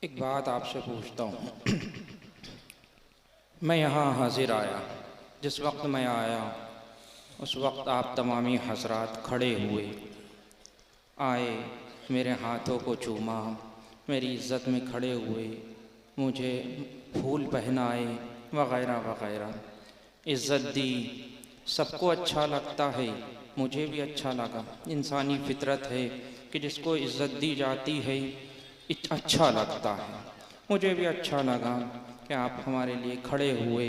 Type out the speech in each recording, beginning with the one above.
एक बात आपसे पूछता हूँ। मैं यहाँ हाजिर आया, जिस वक्त मैं आया उस वक्त आप तमामी हजरात खड़े हुए, आए, मेरे हाथों को चूमा, मेरी इज़्ज़त में खड़े हुए, मुझे फूल पहनाए वग़ैरह वग़ैरह, इज़्ज़त दी। सबको अच्छा लगता है, मुझे भी अच्छा लगा। इंसानी फितरत है कि जिसको इज़्ज़त दी जाती है अच्छा लगता है। मुझे भी अच्छा लगा कि आप हमारे लिए खड़े हुए,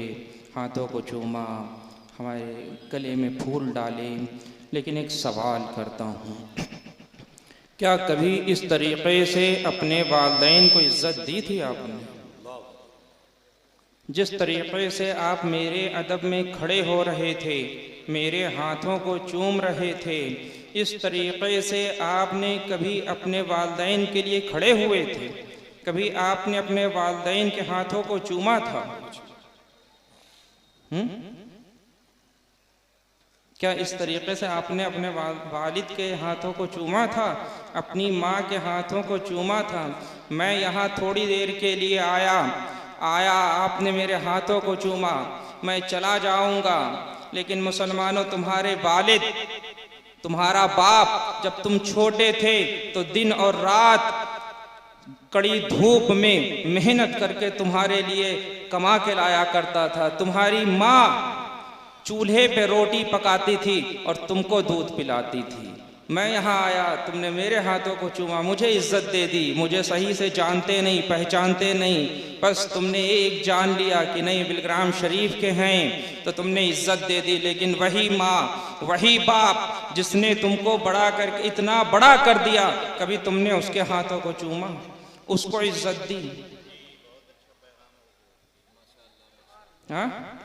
हाथों को चूमा, हमारे गले में फूल डाले। लेकिन एक सवाल करता हूँ, क्या कभी इस तरीक़े से अपने वालिदैन को इज़्ज़त दी थी आपने? जिस तरीक़े से आप मेरे अदब में खड़े हो रहे थे, मेरे हाथों को चूम रहे थे, इस तरीक़े से आपने कभी अपने वालिदैन के लिए खड़े हुए थे? कभी आपने अपने वालिदैन के हाथों को चूमा था? क्या इस तरीक़े से आपने अपने वालिद के हाथों को चूमा था, अपनी माँ के हाथों को चूमा था? मैं यहाँ थोड़ी देर के लिए आया, आपने मेरे हाथों को चूमा, मैं चला जाऊँगा। लेकिन मुसलमानों, तुम्हारे वालिद, तुम्हारा बाप जब तुम छोटे थे तो दिन और रात कड़ी धूप में मेहनत करके तुम्हारे लिए कमा के लाया करता था। तुम्हारी माँ चूल्हे पे रोटी पकाती थी और तुमको दूध पिलाती थी। मैं यहाँ आया, तुमने मेरे हाथों को चूमा, मुझे इज़्ज़त दे दी। मुझे सही से जानते नहीं, पहचानते नहीं, बस तुमने एक जान लिया कि नहीं बिलग्राम शरीफ के हैं, तो तुमने इज़्ज़त दे दी। लेकिन वही माँ, वही बाप जिसने तुमको बड़ा करके इतना बड़ा कर दिया, कभी तुमने उसके हाथों को चूमा, उसको इज़्ज़त दी? हाँ?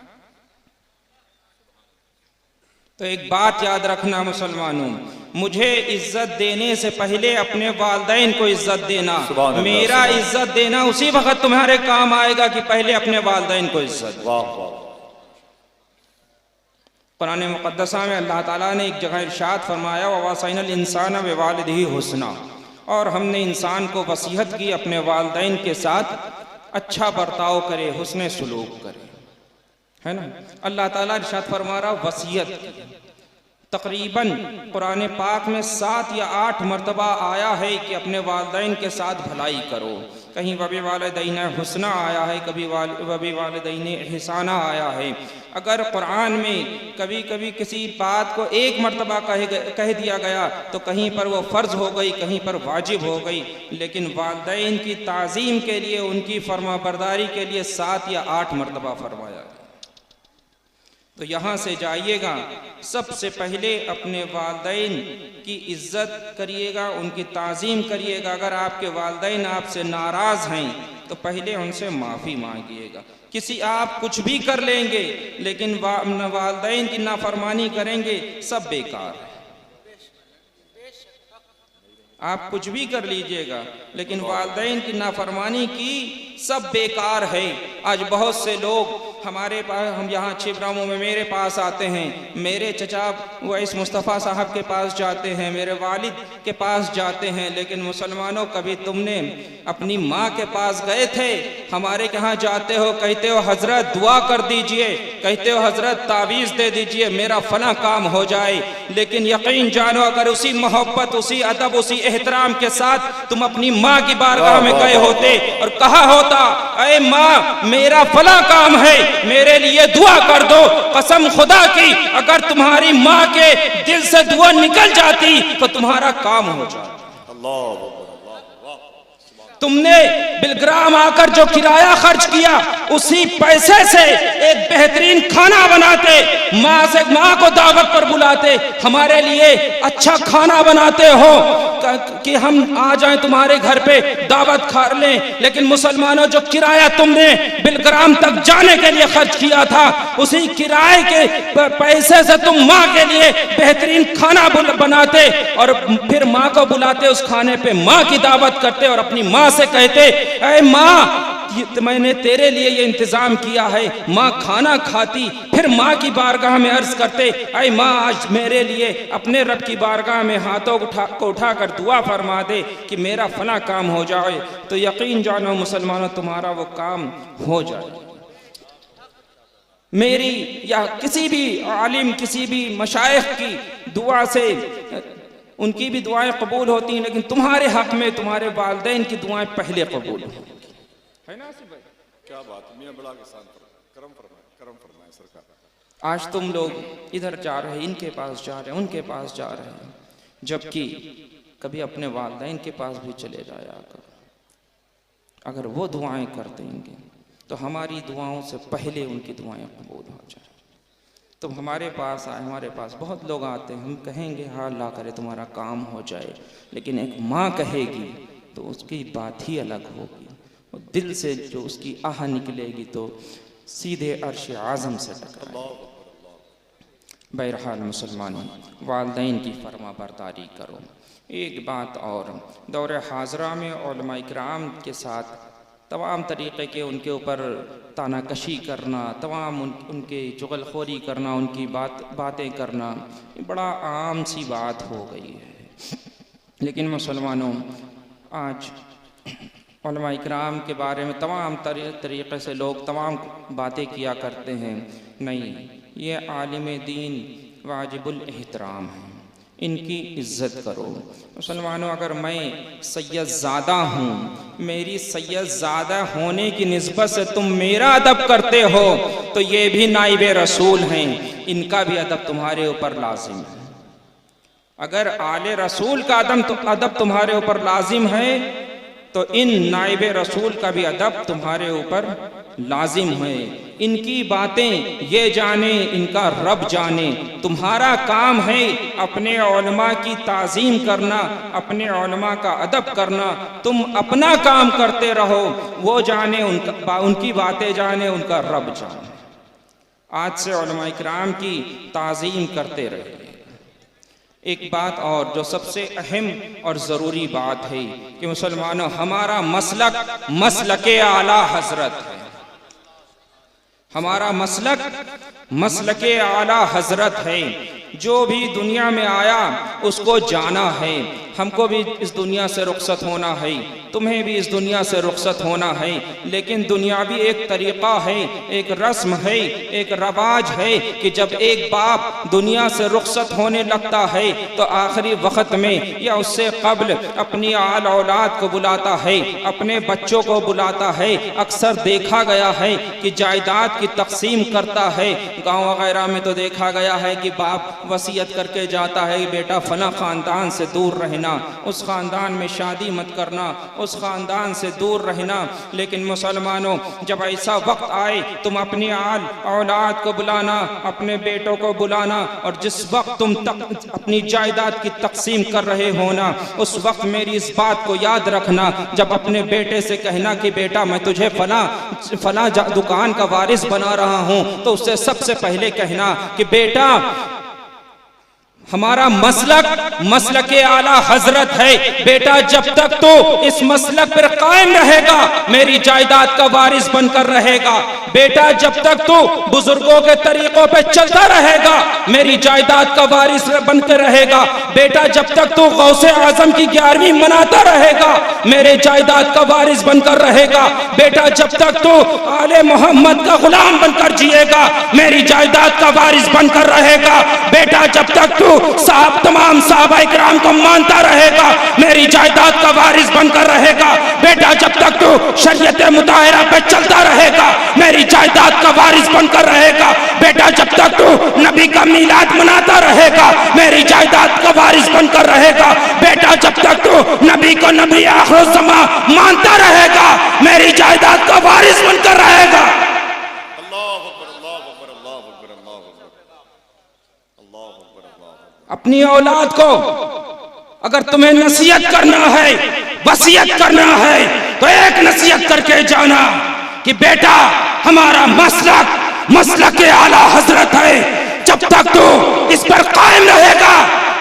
तो एक बात याद रखना मुसलमानों, मुझे इज़्ज़त देने से पहले अपने वालिदैन को इज़्ज़त देना, मेरा इज़्ज़त देना उसी वक्त तुम्हारे काम आएगा कि पहले अपने वालिदैन को इज़्ज़त। कुरान मुक़द्दसा में अल्लाह ताला ने एक जगह इरशाद फरमाया, ववसैनल इंसान बिवालिदिही हुस्ना, और हमने इंसान को वसीयत की अपने वालिदैन के साथ अच्छा बर्ताव करे, हुस्ने सुलूक करे, है ना। अल्लाह ताला इरशाद फरमा रहा वसीयत। तकरीबन कुरान पाक में 7 या 8 मरतबा आया है कि अपने वालिदैन के साथ भलाई करो। कहीं वबी वालिदैन हुस्ना आया है, कभी वबी वालिदैन एहसाना आया है। अगर कुरान में कभी कभी किसी बात को एक मरतबा कह दिया गया तो कहीं पर वो फ़र्ज़ हो गई, कहीं पर वाजिब हो गई। लेकिन वालिदैन की ताज़ीम के लिए, उनकी फरमाबरदारी के लिए 7 या 8 मरतबा फरमाया। तो यहाँ से जाइएगा, सबसे पहले अपने वालिदैन की इज़्ज़त करिएगा, उनकी ताज़ीम करिएगा। अगर आपके वालिदैन आपसे नाराज़ हैं तो पहले उनसे माफ़ी मांगिएगा। किसी आप कुछ भी कर लेंगे लेकिन वालिदैन की नाफरमानी करेंगे, सब बेकार है। आप कुछ भी कर लीजिएगा लेकिन वालिदैन की नाफरमानी की, सब बेकार है। आज बहुत से लोग हमारे पास, हम यहाँ छिबरामू में मेरे पास आते हैं, मेरे चचा वैस मुस्तफ़ा साहब के पास जाते हैं, मेरे वालिद के पास जाते हैं। लेकिन मुसलमानों, कभी तुमने अपनी माँ के पास गए थे? हमारे यहाँ जाते हो, कहते हो हज़रत दुआ कर दीजिए, कहते हो हज़रत तावीज़ दे दीजिए, मेरा फला काम हो जाए। लेकिन यकीन जानो, अगर उसी मोहब्बत, उसी अदब, उसी एहतराम के साथ तुम अपनी माँ की बारगाह में गए होते और कहा होता, अरे माँ मेरा फला काम है, मेरे लिए दुआ कर दो, कसम खुदा की अगर तुम्हारी माँ के दिल से दुआ निकल जाती तो तुम्हारा काम हो जाता। अल्लाह, तुमने बिलग्राम आकर जो किराया खर्च किया, उसी पैसे से एक बेहतरीन खाना बनाते, माँ को दावत पर बुलाते, हमारे लिए अच्छा खाना बनाते हो कि हम आ जाएं तुम्हारे घर पे दावत खा लें। लेकिन मुसलमानों, जो किराया तुमने बिलग्राम तक जाने के लिए खर्च किया था, उसी किराए के पैसे से तुम माँ के लिए बेहतरीन खाना बनाते और फिर माँ को बुलाते, उस खाने पे माँ की दावत करते और अपनी माँ से कहते, अरे माँ मैंने तेरे लिए ये इंतज़ाम किया है। माँ खाना खाती, फिर माँ की बारगाह में अर्ज़ करते, ऐ माँ आज मेरे लिए अपने रब की बारगाह में हाथों को उठाकर दुआ फरमा दे कि मेरा फला काम हो जाए। तो यकीन जानो मुसलमानों, तुम्हारा वो काम हो जाए। मेरी या किसी भी आलिम, किसी भी मशाइख की दुआ से उनकी भी दुआएं कबूल होती हैं, लेकिन तुम्हारे हक में तुम्हारे वालिदैन की दुआएं पहले कबूल होंगी, है ना भाई? क्या बात, मियां बड़ा किसान करम फरमाए सरकार। आज तुम लोग इधर जा रहे हैं, इनके पास जा रहे हैं, उनके पास जा रहे हैं, जबकि कभी अपने वालिदैन के पास भी चले जाया करो। अगर वो दुआएं कर देंगे तो हमारी दुआओं से पहले उनकी दुआएं कबूल हो जाए। तुम हमारे पास आए, हमारे पास बहुत लोग आते हैं, हम कहेंगे हाँ अल्लाह करे तुम्हारा काम हो जाए, लेकिन एक माँ कहेगी तो उसकी बात ही अलग होगी। और दिल से जो उसकी आह निकलेगी तो सीधे अर्श आज़म से टकराएगी। बहरहाल मुसलमानों, वालिदैन की फरमा बरदारी करो। एक बात और, दौर हाजरा में उलमा इकराम के साथ तमाम तरीक़े के उनके ऊपर तानाकशी करना, तमाम उनके चुगलखोरी करना, उनकी बातें करना, ये बड़ा आम सी बात हो गई है। लेकिन मुसलमानों, आज उलमा इकराम के बारे में तमाम तरीक़े से लोग तमाम बातें किया करते हैं। नहीं, ये आलिम दीन वाजिबुल एहतराम है, इनकी इज़्ज़त करो। मुसलमानों, अगर मैं सैयदज़ादा हूँ, मेरी सैयदज़ादा होने की निस्बत से तुम मेरा अदब करते हो तो ये भी नाइबे रसूल हैं, इनका भी अदब तुम्हारे ऊपर लाजिम है। अगर आले रसूल का अदब तुम्हारे ऊपर लाजिम है तो इन नाइबे रसूल का भी अदब तुम्हारे ऊपर लाजिम है। इनकी बातें ये जाने, इनका रब जाने। तुम्हारा काम है अपने उलमा की ताज़ीम करना, अपने उलमा का अदब करना। तुम अपना काम करते रहो, वो जाने, उनकी बातें जाने, उनका रब जाने। आज से उलमा इकराम की ताज़ीम करते रहे। एक बात और जो सबसे अहम और ज़रूरी बात है कि मुसलमानों, हमारा मसलक आला हज़रत है। हमारा मसलक आला हज़रत है। जो भी दुनिया में आया उसको जाना है। हमको भी इस दुनिया से रुखसत होना है, तुम्हें भी इस दुनिया से रुखसत होना है। लेकिन दुनिया भी एक तरीक़ा है, एक रस्म है, एक रवाज है कि जब एक बाप दुनिया से रुखसत होने लगता है तो आखिरी वक्त में या उससे कब्ल अपनी आल औलाद को बुलाता है, अपने बच्चों को बुलाता है। अक्सर देखा गया है कि जायदाद की तकसीम करता है। गाँव वगैरह में तो देखा गया है कि बाप वसीयत करके जाता है, बेटा फला ख़ानदान से दूर रहना, उस ख़ानदान में शादी मत करना, उस ख़ानदान से दूर रहना। लेकिन मुसलमानों, जब ऐसा वक्त आए तुम अपनी आल औलाद को बुलाना, अपने बेटों को बुलाना, और जिस वक्त तुम अपनी जायदाद की तकसीम कर रहे हो ना, उस वक्त मेरी इस बात को याद रखना। जब अपने बेटे से कहना कि बेटा मैं तुझे फला दुकान का वारिस बना रहा हूँ, तो उससे सबसे पहले कहना कि बेटा हमारा मसलक आला हजरत है। बेटा जब तक तो इस मसलक पर कायम रहेगा मेरी जायदाद का वारिस बनकर रहेगा। बेटा जब तक तो बुजुर्गों के तरीकों पे चलता रहेगा मेरी जायदाद का वारिस बनकर रहेगा। बेटा जब तक तो गौसे आजम की 11वीं मनाता रहेगा मेरे जायदाद का वारिस बनकर रहेगा। बेटा जब तक तो आले मोहम्मद का गुलाम बनकर जिएगा मेरी जायदाद का वारिस बनकर रहेगा। बेटा जब तक तो तमाम साहबा इकराम को मानता रहेगा मेरी जायदाद का वारिस बनकर रहेगा। बेटा जब तक तो शरीयत मुताहिरा पे चलता रहेगा मेरी जायदाद का वारिस बनकर रहेगा। बेटा जब तक तो नबी का मीलाद मनाता रहेगा मेरी जायदाद का वारिस बनकर रहेगा। बेटा जब तक तो नबी को नबी आखिर ज़मा मानता रहेगा मेरी जायदाद का वारिस बनकर रहेगा। अपनी औलाद को अगर तुम्हें नसीहत करना है, वसीयत करना है, तो एक नसीहत करके जाना कि बेटा हमारा मसलक आला हजरत है। जब तक तो इस पर कायम रहेगा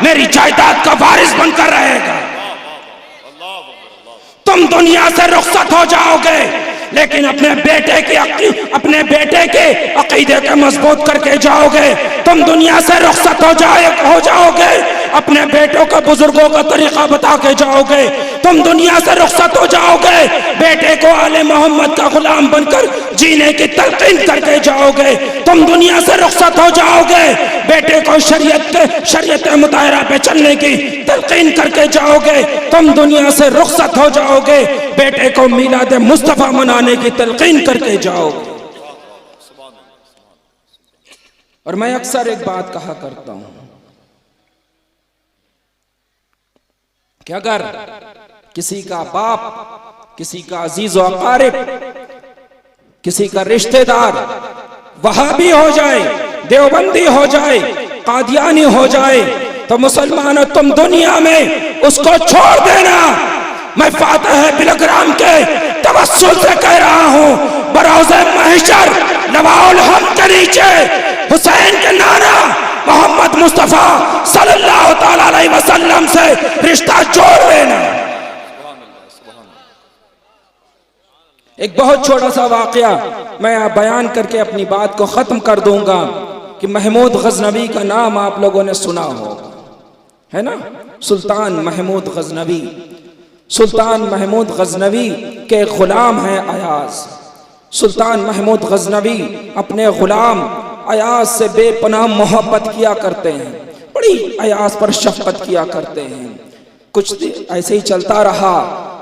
मेरी जायदाद का वारिस बनकर रहेगा। तुम दुनिया से रुखसत हो जाओगे, लेकिन अपने बेटे के अकीदे के मजबूत करके जाओगे, तुम दुनिया से रुखसत हो जाओगे। अपने बेटों को बुजुर्गों का तरीका बता के जाओगे, तुम दुनिया से रुखसत हो जाओगे। बेटे को आले मोहम्मद का गुलाम बनकर जीने की तलकीन करके जाओगे, तुम दुनिया से रुखसत हो जाओगे। बेटे को शरीयत मुताहरा पे चलने की तलकीन करके जाओगे, तुम दुनिया से रुखसत हो जाओगे। बेटे को मिलाद मुस्तफा मनाने की तलकीन करके जाओगे। और मैं अक्सर एक बात कहा करता हूं कि अगर किसी का बाप, किसी का अजीज व अकारिब, किसी का रिश्तेदार वहाबी हो जाए, देवबंदी हो जाए, कादियानी हो जाए, तो मुसलमानों तुम दुनिया में उसको छोड़ देना। मैं फातिह बिलग्राम के तवस्सुल से कह रहा हूं, बरोज़े महशर लवाउल हम के नीचे हुसैन के नाना मोहम्मद मुस्तफा सल्लल्लाहु तआला अलैहि वसल्लम से रिश्ता जोड़ लेना। एक बहुत छोटा सा वाकया मैं बयान करके अपनी बात को खत्म कर दूंगा कि महमूद गजनवी का नाम आप लोगों ने सुना होगा, है ना? सुल्तान महमूद गजनवी। सुल्तान महमूद गजनवी के गुलाम हैं अयाज। सुल्तान महमूद गजनवी अपने गुलाम अयाज से बेपनाह मोहब्बत किया करते हैं, बड़ी अयाज पर शफकत किया करते हैं। कुछ ऐसे ही चलता रहा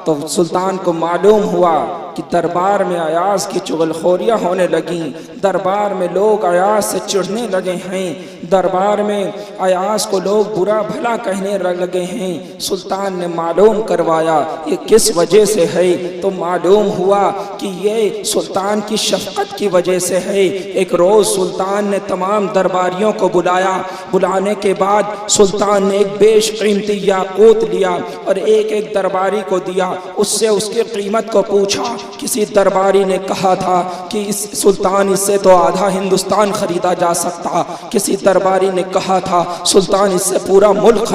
तो सुल्तान को मालूम हुआ कि दरबार में अयाज की चुगलखोरियाँ होने लगी, दरबार में लोग अयाज से चिढ़ने लगे हैं, दरबार में अयाज को लोग बुरा भला कहने लगे हैं। सुल्तान ने मालूम करवाया ये किस वजह से है, तो मालूम हुआ कि ये सुल्तान की शफकत की वजह से है। एक रोज़ सुल्तान ने तमाम दरबारियों को बुलाया। बुलाने के बाद सुल्तान ने एक बेशकीमती याकूत लिया और एक एक दरबारी को दिया। उससे उसकी कीमत को पूछा। किसी दरबारी ने कहा था कि इस सुल्तान इससे तो आधा हिंदुस्तान खरीदा जा सकता। किसी दरबारी ने कहा था सुल्तान इससे पूरा मुल्क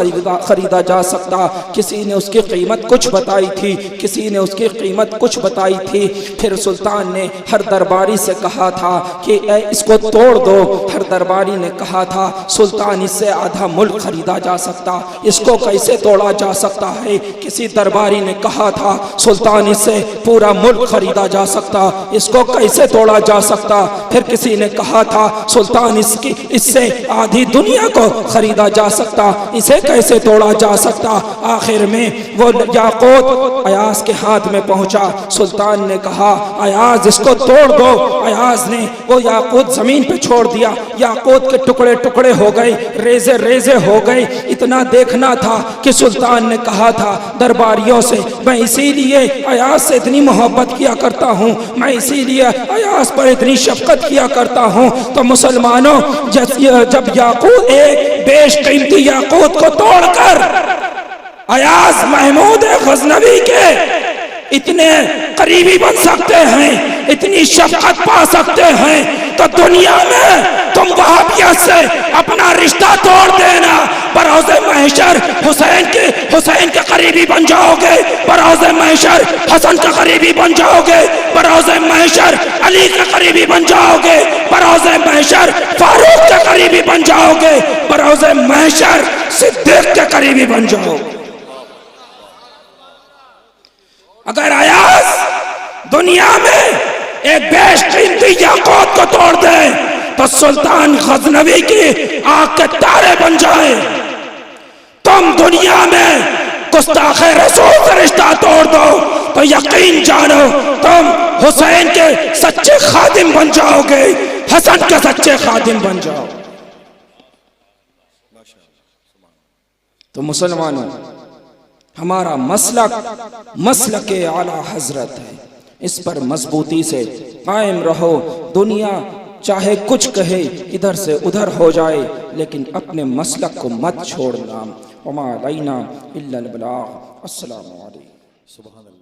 खरीदा जा सकता। किसी ने उसकी कीमत कुछ बताई थी, किसी ने उसकी कीमत कुछ बताई थी। फिर सुल्तान ने हर दरबारी से कहा था कि इसको तोड़ दो। हर दरबारी ने कहा था सुल्तान इससे आधा मुल्क खरीदा जा सकता, इसको कैसे तोड़ा जा सकता है। किसी दरबारी ने कहा था सुल्तान इससे पूरा मुल्क खरीदा जा सकता, इसको कैसे तोड़ा जा सकता। फिर किसी ने कहा था सुल्तान इससे आधी दुनिया को खरीदा जा सकता, इसे कैसे तोड़ा जा सकता। आखिर में वो याकूत अयाज के हाथ में पहुंचा। सुल्तान ने कहा अयाज इसको तोड़ दो। अयाज ने वो याकूत जमीन पे छोड़ दिया। याकूत के टुकड़े टुकड़े हो गए, रेजे रेजे हो गए। इतना देखना था कि सुल्तान ने कहा था दरबारियों से मैं इसीलिए अयाज से इतनी मोहब्बत किया करता हूँ, मैं इसीलिए अयाज पर इतनी शफकत किया करता हूँ। तो मुसलमानों जब याकूत एक बेशकीमती याकूत को तोड़कर अयाज महमूद गजनवी के इतने करीबी बन सकते हैं, इतनी शफकत पा सकते हैं, तो दुनिया में तुम वहाबियत से अपना रिश्ता तोड़ देना। बरोज़े महशर हुसैन के करीबी बन जाओगे, बरोज़े महशर हसन के करीबी बन जाओगे, बरोज़े महशर अली के करीबी बन जाओगे, बरोज़े महशर फारूक के करीबी बन जाओगे, बरोज़े महशर सिद्दीक के करीबी बन जाओगे। अगर अयाज दुनिया में एक बेशकीमती याकूत को तोड़ दे तो सुल्तान गजनवी की आंख के तारे बन जाए। तुम दुनिया में गुस्ताखे रसूल से रिश्ता तोड़ दो तो यकीन जानो तुम हुसैन के सच्चे खादिम बन जाओगे, हसन के सच्चे खादिम बन जाओ। तो मुसलमानों हमारा मसलक आला हजरत है, इस पर मजबूती से कायम रहो। दुनिया चाहे कुछ कहे, इधर से उधर हो जाए, लेकिन अपने मसलक को मत छोड़ना। वमा अलैना इल्लल बलाग। अस्सलामु अलैकुम।